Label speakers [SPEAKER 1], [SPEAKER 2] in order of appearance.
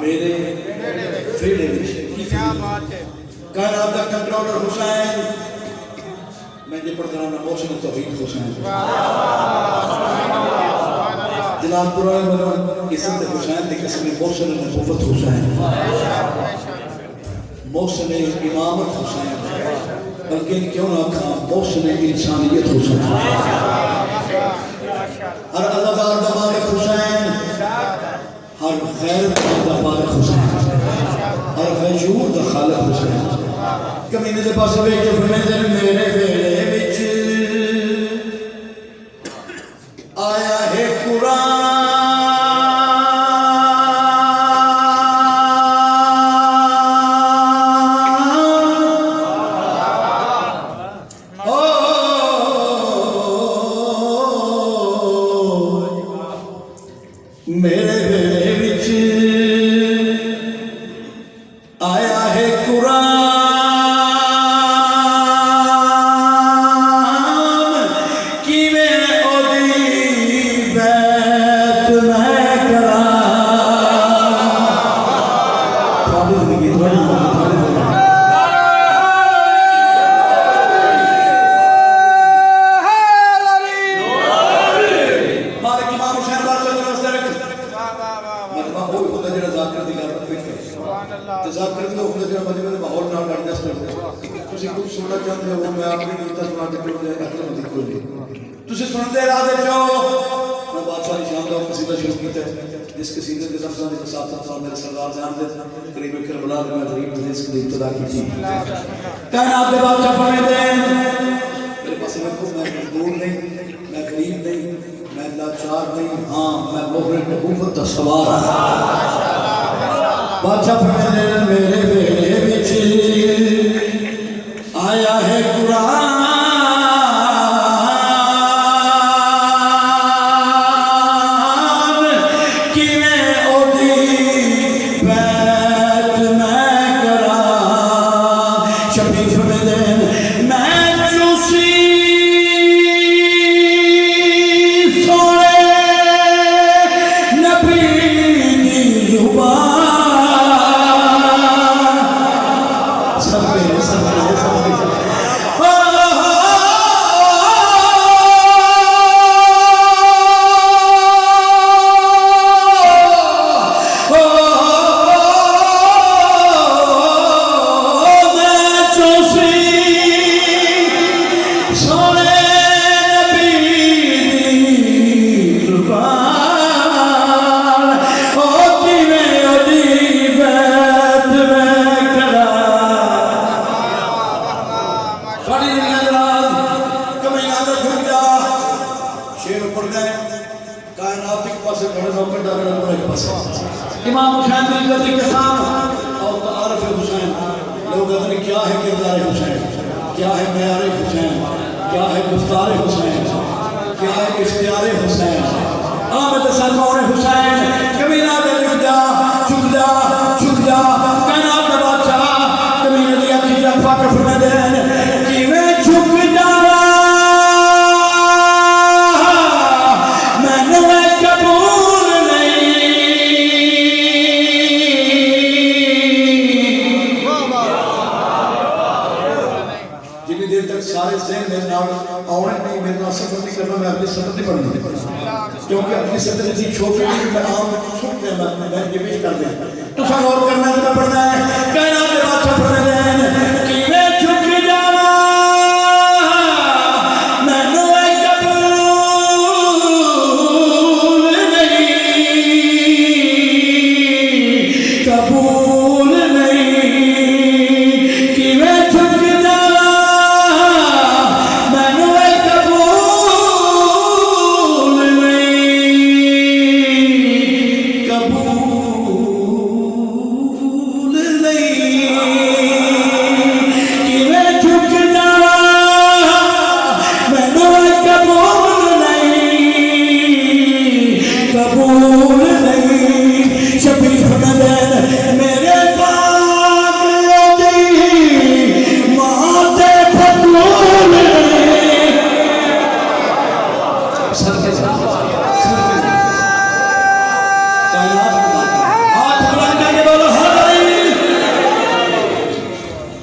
[SPEAKER 1] मेरे फेड़े
[SPEAKER 2] क्या बात है।
[SPEAKER 1] कायनात का कंट्रोलर हुसैन मैं जो पढ़ रहा हूँ मोहसिन तौहीद हुसैन जलालपुर इज्जत हुसैन की कसम मोहसिन नबूवत हुसैन मोहसिन इमामत हुसैन बल्कि क्यों ना कहा मोहसिन इंसानियत हुसैन हर अदादार दा मालिक हुसैन हर खैर दा मालिक हुसैन हर वजूद दा खालिक हुसैन कमीने दे पास वेख के फरमांदे ने मेरे बेड़े विच आया है कुरान मेरे बेड़े विच आया है कुरान कि मैं ओदी बैत मैं करा थोड़ी जिंदगी मालिक इमाम हुसैन जाकर दी होने जो मजबूर माहौल नाल एडजस्ट कर तुसी कुछ सुनना चाहते हो मैं आपकी गीता सुना के कोई अकल मत कोई तुसी सुनते रह दे जो मैं बादशाह शान का कसीदा शुरू कीता जिस कसीदे के लफ्ज़ों के साथ साथ मेरे सरदार जान दे करीब करबला में गरीब देश की इब्तिदा की थी कायनात के बादशाह फरमाते हैं मेरे पास में कोई मैं मजबूर नहीं मैं गरीब नहीं मैं लाचार नहीं हां मैं मोहर नबूवत का सवार बादशाह फरमाते हैं मेरे बेड़े विच आया है कुरान कि मैं ओदी बैत मैं करा शबीर फरमाते हैं मैं चूसी सोने नबी दी जुबान इमाम हुसैन की गति के साथ और तारफ हुसैन लोग कहते क्या है किरदार हुसैन क्या है मयार हुसैन क्या है गुफ्तार हुसैन क्या है इख्तियार हुसैन आमद सलमान हुसैन कमीना दे झुक जा कायनात का बादशाह कमीने दी अखी जफा के फरमाते हैं कि मैं झुक जा सारे ज़हन मेरे नाल आने नहीं मेरे नाल सफर नहीं करना मैं अपनी सफर नहीं पढ़नी क्योंकि अपनी सफर जी छोटी मैं आम सुनते मैं ये पेश कर दिया तो गौर करना पड़ना है